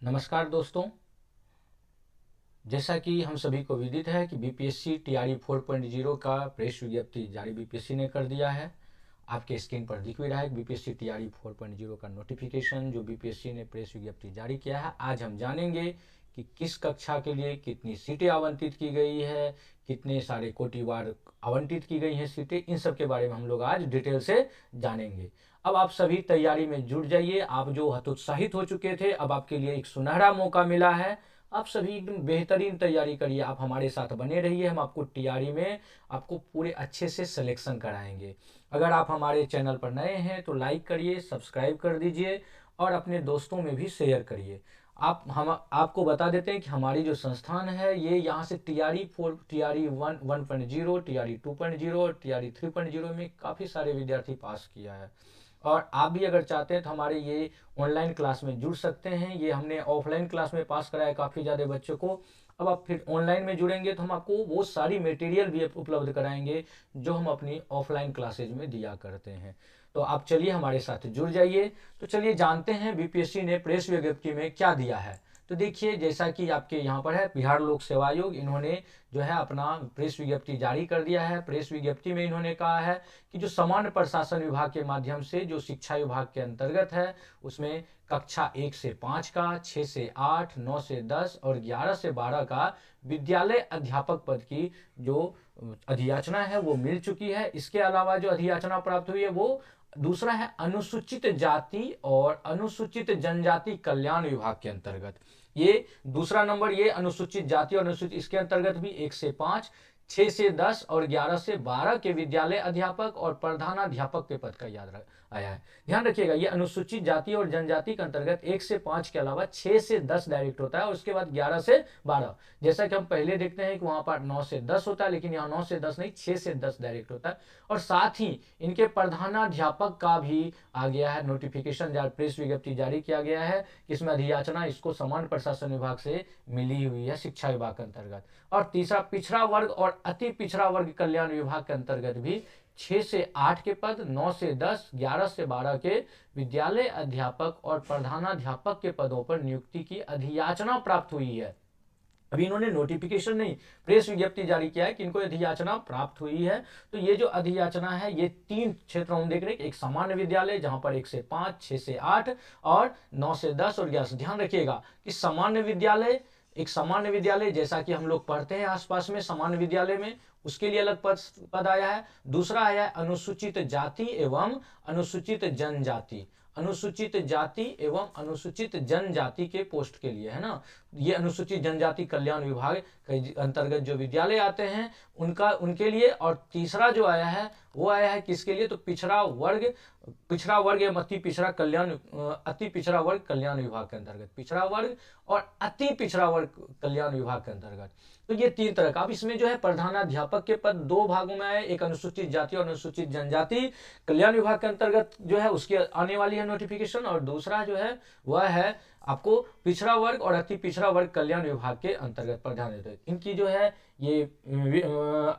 नमस्कार दोस्तों। जैसा कि हम सभी को विदित है कि बीपीएससी टीआरई 4.0 का प्रेस विज्ञप्ति जारी बीपीएससी ने कर दिया है। आपके स्क्रीन पर दिख भी रहा है कि बीपीएससी टीआरई 4.0 का नोटिफिकेशन जो बीपीएससी ने प्रेस विज्ञप्ति जारी किया है। आज हम जानेंगे कि किस कक्षा के लिए कितनी सीटें आवंटित की गई है, कितने सारे कोटिवार आवंटित की गई हैं सीटें, इन सब के बारे में हम लोग आज डिटेल से जानेंगे। अब आप सभी तैयारी में जुट जाइए। आप जो हतोत्साहित हो चुके थे, अब आपके लिए एक सुनहरा मौका मिला है। आप सभी एकदम बेहतरीन तैयारी करिए, आप हमारे साथ बने रहिए। हम आपको टीआरई में आपको पूरे अच्छे से सिलेक्शन कराएंगे। अगर आप हमारे चैनल पर नए हैं तो लाइक करिए, सब्सक्राइब कर दीजिए और अपने दोस्तों में भी शेयर करिए। हम आपको बता देते हैं कि हमारी जो संस्थान है ये यहाँ से टीआरई 1.0, टीआरई 2.0 और टीआरई 3.0 में काफ़ी सारे विद्यार्थी पास किया है। और आप भी अगर चाहते हैं तो हमारे ये ऑनलाइन क्लास में जुड़ सकते हैं। ये हमने ऑफलाइन क्लास में पास कराया काफ़ी ज़्यादा बच्चों को। अब आप फिर ऑनलाइन में जुड़ेंगे तो हम आपको वो सारी मटेरियल भी उपलब्ध कराएंगे जो हम अपनी ऑफलाइन क्लासेज में दिया करते हैं। तो आप चलिए हमारे साथ जुड़ जाइए। तो चलिए जानते हैं बीपीएससी ने प्रेस विज्ञप्ति में क्या दिया है। तो देखिए, जैसा कि आपके यहाँ पर है, बिहार लोक सेवा आयोग इन्होंने जो है अपना प्रेस विज्ञप्ति जारी कर दिया है। प्रेस विज्ञप्ति में इन्होंने कहा है कि जो सामान्य प्रशासन विभाग के माध्यम से जो शिक्षा विभाग के अंतर्गत है उसमें कक्षा 1 से 5 का, 6 से 8, 9 से 10 और 11 से 12 का विद्यालय अध्यापक पद की जो अधियाचना है वो मिल चुकी है। इसके अलावा जो अधियाचना प्राप्त हुई है वो दूसरा है अनुसूचित जाति और अनुसूचित जनजाति कल्याण विभाग के अंतर्गत। ये दूसरा नंबर, ये अनुसूचित जाति और अनुसूचित, इसके अंतर्गत भी 1 से 5, 6 से 10 और 11 से 12 के विद्यालय अध्यापक और प्रधानाध्यापक के पद का आया है। ध्यान रखिएगा, ये अनुसूचित जाति और जनजाति के अंतर्गत 1 से 5 के अलावा 6 से 10 डायरेक्ट होता है और उसके बाद 11 से 12। जैसा कि हम पहले देखते हैं कि वहां पर 9 से 10 होता है, लेकिन यहाँ 9 से 10 नहीं, 6 से 10 डायरेक्ट होता है। और साथ ही इनके प्रधानाध्यापक का भी आ गया है नोटिफिकेशन, प्रेस विज्ञप्ति जारी किया गया है। इसमें अधियाचना इसको सामान्य प्रशासन विभाग से मिली हुई है, शिक्षा विभाग के अंतर्गत। और तीसरा पिछड़ा वर्ग और अति पिछड़ा वर्ग कल्याण विभाग के अंतर्गत भी 6 से 8 के पद, 9 से 10, 11 से 12 के विद्यालय अध्यापक और प्रधानाध्यापक के पदों पर नियुक्ति की अधियाचना प्राप्त हुई है। अभी इन्होंने नोटिफिकेशन नहीं, प्रेस विज्ञप्ति जारी किया है कि इनको अधियाचना प्राप्त हुई है। तो ये जो अधियाचना है ये 3 क्षेत्रों में देख रहे हैं। एक सामान्य विद्यालय जहां पर 1 से 5, 6 से 8 और 9 से 10 और 11 से। ध्यान रखिएगा कि सामान्य विद्यालय, एक सामान्य विद्यालय जैसा कि हम लोग पढ़ते हैं आसपास में सामान्य विद्यालय में, उसके लिए अलग पद आया है। दूसरा आया है अनुसूचित जाति एवं अनुसूचित जनजाति, अनुसूचित जाति एवं अनुसूचित जनजाति के पोस्ट के लिए, है ना। ये अनुसूचित जनजाति कल्याण विभाग के अंतर्गत जो विद्यालय आते हैं उनका, उनके लिए। और तीसरा जो आया है वो आया है किसके लिए, तो पिछड़ा वर्ग एवं अति पिछड़ा कल्याण, अति पिछड़ा वर्ग कल्याण विभाग के अंतर्गत, पिछड़ा वर्ग और अति पिछड़ा वर्ग कल्याण विभाग के अंतर्गत। तो ये 3 तरह का। अब इसमें जो है प्रधानाध्यापक के पद 2 भागों में आए, एक अनुसूचित जाति और अनुसूचित जनजाति कल्याण विभाग के अंतर्गत जो है उसकी आने वाली है नोटिफिकेशन, और दूसरा जो है वह है आपको पिछड़ा वर्ग और अति पिछड़ा वर्ग कल्याण विभाग के अंतर्गत प्रधानाध्यापक। इनकी जो है ये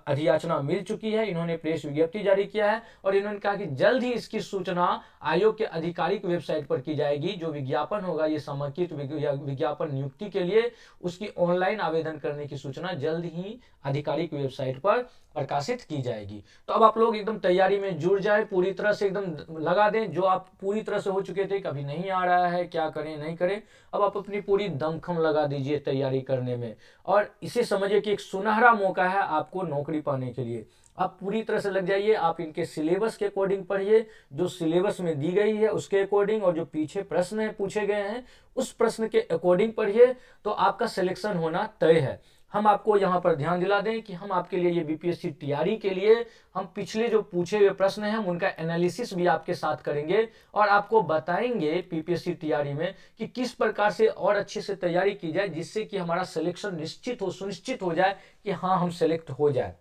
अधियाचना मिल चुकी है। इन्होंने प्रेस विज्ञप्ति जारी किया है और इन्होंने कहा कि जल्द ही इसकी सूचना आयोग के आधिकारिक वेबसाइट पर की जाएगी। जो विज्ञापन होगा ये समेकित विज्ञापन नियुक्ति के लिए, उसकी ऑनलाइन आवेदन करने की सूचना जल्द ही आधिकारिक वेबसाइट पर प्रकाशित की जाएगी। तो अब आप लोग एकदम तैयारी में जुड़ जाए, पूरी तरह से एकदम लगा दें। जो आप पूरी तरह से हो चुके थे, कभी नहीं आ रहा है, क्या करें नहीं करें, अब आप अपनी पूरी दमखम लगा दीजिए तैयारी करने में। और इसे समझिए कि एक सुनहरा मौका है आपको नौकरी पाने के लिए। आप पूरी तरह से लग जाइए। आप इनके सिलेबस के अकॉर्डिंग पढ़िए, जो सिलेबस में दी गई है उसके अकॉर्डिंग, और जो पीछे प्रश्न है पूछे गए हैं उस प्रश्न के अकॉर्डिंग पढ़िए, तो आपका सिलेक्शन होना तय है। हम आपको यहाँ पर ध्यान दिला दें कि हम आपके लिए ये बीपीएससी टीआरई के लिए हम पिछले जो पूछे हुए प्रश्न हैं उनका एनालिसिस भी आपके साथ करेंगे और आपको बताएंगे बीपीएससी टीआरई में कि किस प्रकार से और अच्छे से तैयारी की जाए, जिससे कि हमारा सिलेक्शन निश्चित हो, सुनिश्चित हो जाए कि हाँ हम सेलेक्ट हो जाए।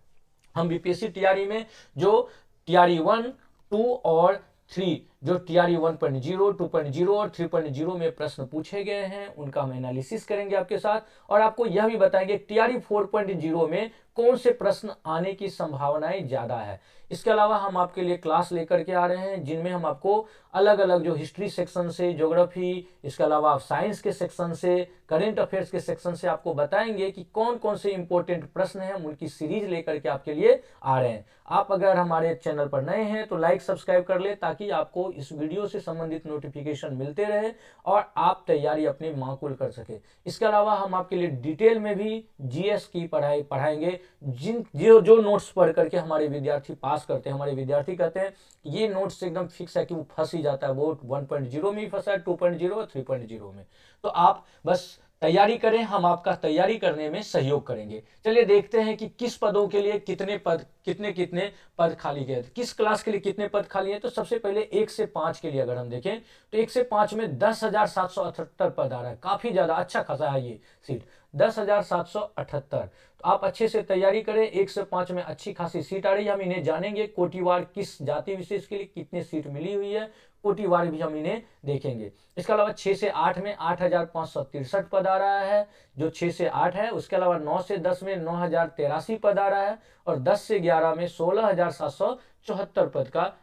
हम बीपीएससी टीआरई में जो टीआरई 1, 2 और 3 जो टीआरई 1.0, 2.0 और 3.0 में प्रश्न पूछे गए हैं उनका हम एनालिसिस करेंगे आपके साथ, और आपको यह भी बताएंगे टीआरई 4.0 में कौन से प्रश्न आने की संभावनाएं ज्यादा है। इसके अलावा हम आपके लिए क्लास लेकर के आ रहे हैं जिनमें हम आपको अलग अलग जो हिस्ट्री सेक्शन से, ज्योग्राफी, इसके अलावा आप साइंस के सेक्शन से, करेंट अफेयर्स के सेक्शन से आपको बताएंगे कि कौन कौन से इंपॉर्टेंट प्रश्न हैं, हम उनकी सीरीज लेकर के आपके लिए आ रहे हैं। आप अगर हमारे चैनल पर नए हैं तो लाइक सब्सक्राइब कर ले ताकि आपको इस वीडियो से संबंधित नोटिफिकेशन मिलते रहे और आप तैयारी अपनी माकूल कर सके। इसके अलावा हम आपके लिए डिटेल में भी जीएस की पढ़ाई पढ़ाएंगे, जो नोट्स पढ़ करके हमारे विद्यार्थी पास करते हैं। हमारे विद्यार्थी कहते हैं ये नोट्स एकदम फिक्स है कि वो फंस ही जाता है, वो 1.0 में ही फंसा है, 2.0 और 3.0 में। तो आप बस तैयारी करें, हम आपका तैयारी करने में सहयोग करेंगे। चलिए देखते हैं कि किस पदों के लिए कितने पद खाली गए, किस क्लास के लिए कितने पद खाली हैं। तो सबसे पहले 1 से 5 के लिए अगर हम देखें तो 1 से 5 में 10,778 पद आ रहा है, काफी ज्यादा अच्छा खासा है ये सीट, 10,778। तो आप अच्छे से तैयारी करें, 1 से 5 में अच्छी खासी सीट आ रही है। हम इन्हें जानेंगे कोटिवार किस जाति विशेष के लिए कितनी सीट मिली हुई है, कोटिवार भी हम इन्हें देखेंगे। इसके अलावा 6 से 8 में 8,563 पद आ रहा है, जो 6 से 8 है। उसके अलावा 9 से 10 में 9,083 पद आ रहा है, और 10 से 11 में 16,774 पद का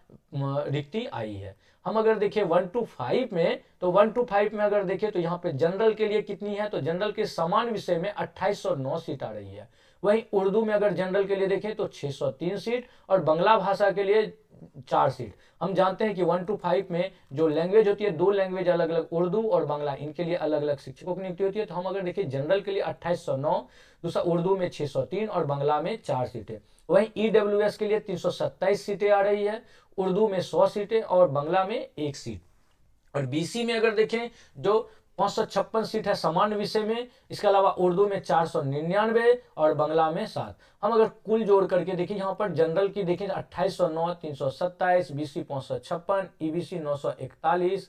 रिक्ति आई है। हम अगर देखें 1 to 5 में, तो 1 to 5 में अगर देखें तो यहाँ पे जनरल के लिए कितनी है, तो जनरल के समान विषय में 2809 सीट आ रही है। वहीं उर्दू में अगर जनरल के लिए देखें तो 603 सीट, और बांग्ला भाषा के लिए 4 सीट। हम जानते हैं कि 1 to 5 में जो लैंग्वेज होती है, 2 लैंग्वेज अलग अलग, उर्दू और बांग्ला, इनके लिए अलग अलग शिक्षकों की नियुक्ति होती है। तो हम अगर देखिए जनरल के लिए 2809, दूसरा उर्दू में 603 और बांग्ला में 4 सीटें। वहीं ईडब्ल्यूएस के लिए 327 सीटें आ रही है, उर्दू में 100 सीटें और बांग्ला में 1 सीट। और बीसी में अगर देखें जो 556 सीट है सामान्य विषय में, इसके अलावा उर्दू में 499 और बांग्ला में 7। हम अगर कुल जोड़ करके देखें, यहाँ पर जनरल की देखें 2809, 327, बीसी 556, ईबीसी 941,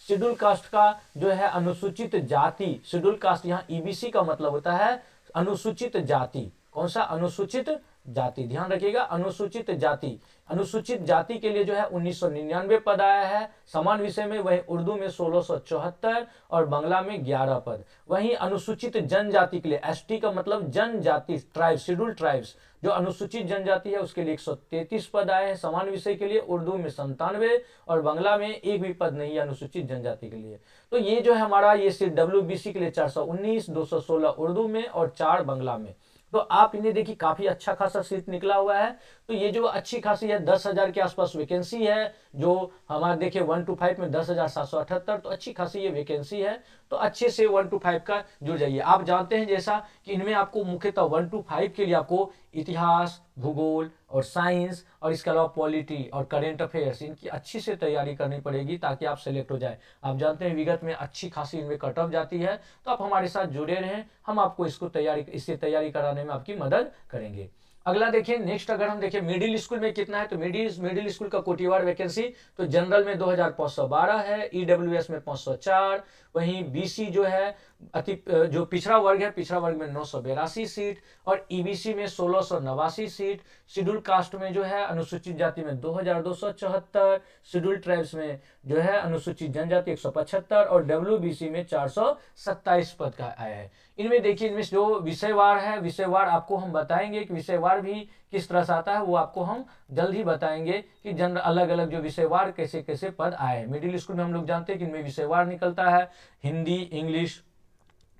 शेड्यूल कास्ट का जो है अनुसूचित जाति, शेड्यूल कास्ट यहाँ ईबीसी का मतलब होता है अनुसूचित जाति। कौन सा? अनुसूचित जाति, ध्यान रखिएगा, अनुसूचित जाति। अनुसूचित जाति के लिए जो है 1999 पद आया है समान विषय में, वहीं उर्दू में 1674 और बांग्ला में 11 पद। वहीं अनुसूचित जनजाति के लिए, एसटी का मतलब जनजाति, ट्राइब, शेड्यूल ट्राइब्स, जो अनुसूचित जनजाति है उसके लिए 133 पद आए हैं समान विषय के लिए, उर्दू में 97 और बांग्ला में एक भी पद नहीं है अनुसूचित जनजाति के लिए। तो ये जो है हमारा ये सीट डब्ल्यूबीसी के लिए 419, 216 उर्दू में और 4 बांग्ला में। तो आप इन्हें देखिए काफी अच्छा खासा सीट निकला हुआ है। तो ये जो अच्छी खासी है 10,000 के आसपास वैकेंसी है, जो हमारे देखिए 1 to 5 में 10,778, तो अच्छी खासी ये वैकेंसी है। तो अच्छे से 1 to 5 का जुड़ जाइए। आप जानते हैं जैसा कि इनमें आपको मुख्यतः 1 to 5 के लिए आपको इतिहास, भूगोल और साइंस और इसके अलावा पॉलिटी और करेंट अफेयर्स, इनकी अच्छी से तैयारी करनी पड़ेगी ताकि आप सेलेक्ट हो जाए। आप जानते हैं विगत में अच्छी खासी इनमें कट ऑफ जाती है, तो आप हमारे साथ जुड़े रहें, हम आपको इससे तैयारी कराने में आपकी मदद करेंगे। अगला देखिए, नेक्स्ट अगर हम देखें मिडिल स्कूल में कितना है, तो मिडिल स्कूल का कोटिवार वैकेंसी तो जनरल में 2512 है, ईडब्ल्यूएस में 504, वहीं बीसी जो है जो पिछड़ा वर्ग है, पिछड़ा वर्ग में 982 सीट और ईबीसी में 1689 सीट, शेड्यूल कास्ट में जो है अनुसूचित जाति में 2274, शेड्यूल ट्राइब्स में जो है अनुसूचित जनजाति 175 और डब्ल्यूबीसी में 427 पद का आया है। इनमें देखिए, इनमें जो विषयवार है, विषयवार आपको हम बताएंगे कि विषयवार भी किस तरह से आता है, वो आपको हम जल्द ही बताएंगे कि जनरल अलग अलग जो विषयवार कैसे कैसे पद आए हैं। मिडिल स्कूल में हम लोग जानते हैं कि इनमें विषयवार निकलता है हिंदी, इंग्लिश,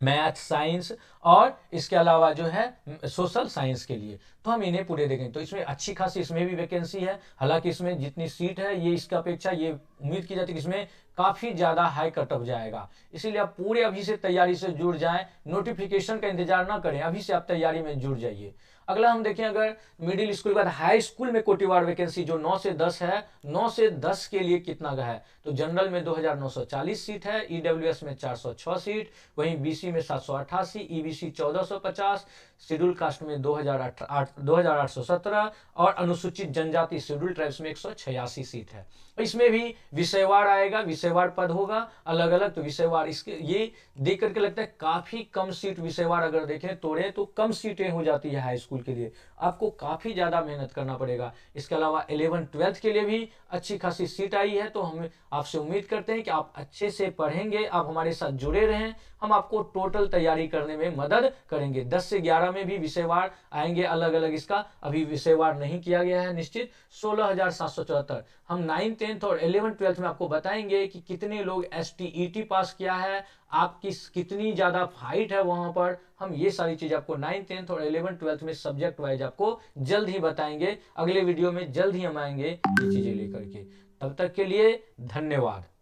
मैथ, साइंस और इसके अलावा जो है सोशल साइंस के लिए। तो हम इन्हें पूरे देखेंगे तो इसमें अच्छी खासी इसमें भी वैकेंसी है। हालांकि इसमें जितनी सीट है ये इसका अपेक्षा ये उम्मीद की जाती है कि इसमें काफी ज्यादा हाई कट ऑफ जाएगा, इसीलिए आप पूरे अभी से तैयारी से जुड़ जाएं, नोटिफिकेशन का इंतजार ना करें, अभी से आप तैयारी में जुड़ जाइए। अगला हम देखें अगर मिडिल स्कूल के बाद हाई स्कूल में कोटिवार वैकेंसी जो 9 से 10 है, 9 से 10 के लिए कितना का है, तो जनरल में 2940 सीट है, ईडब्ल्यूएस में 406 सीट, वहीं बीसी में 788, ईबीसी 1450, शेड्यूल कास्ट में 2817 और अनुसूचित जनजाति शेड्यूल ट्राइब्स में 186 सीट है। इसमें भी विषयवार आएगा, विषयवार पद होगा अलग अलग, तो विषयवार इसके ये देख करके लगता है काफी कम सीट विषयवार अगर देखें तोड़े तो कम सीटें हो जाती है हाई स्कूल के लिए, आपको काफी ज्यादा मेहनत करना पड़ेगा। इसके अलावा 11th-12th के लिए भी अच्छी खासी सीट आई है, तो हम आपसे उम्मीद करते हैं कि आप अच्छे से पढ़ेंगे, आप हमारे साथ जुड़े रहें, हम आपको टोटल तैयारी करने में मदद करेंगे। 10 से 11 में भी विषयवार आएंगे अलग अलग, इसका अभी विषयवार नहीं किया गया है निश्चित। 16,774 हम 9th 10th और 11th 12th में आपको बताएंगे कि कितने लोग STET पास किया है, आपकी कितनी ज्यादा हाइट है वहां पर, हम ये सारी चीज आपको 9th 10th और 11th 12th में सब्जेक्ट वाइज आपको जल्द ही बताएंगे। अगले वीडियो में जल्द ही हम आएंगे ये चीजें लेकर के। तब तक के लिए धन्यवाद।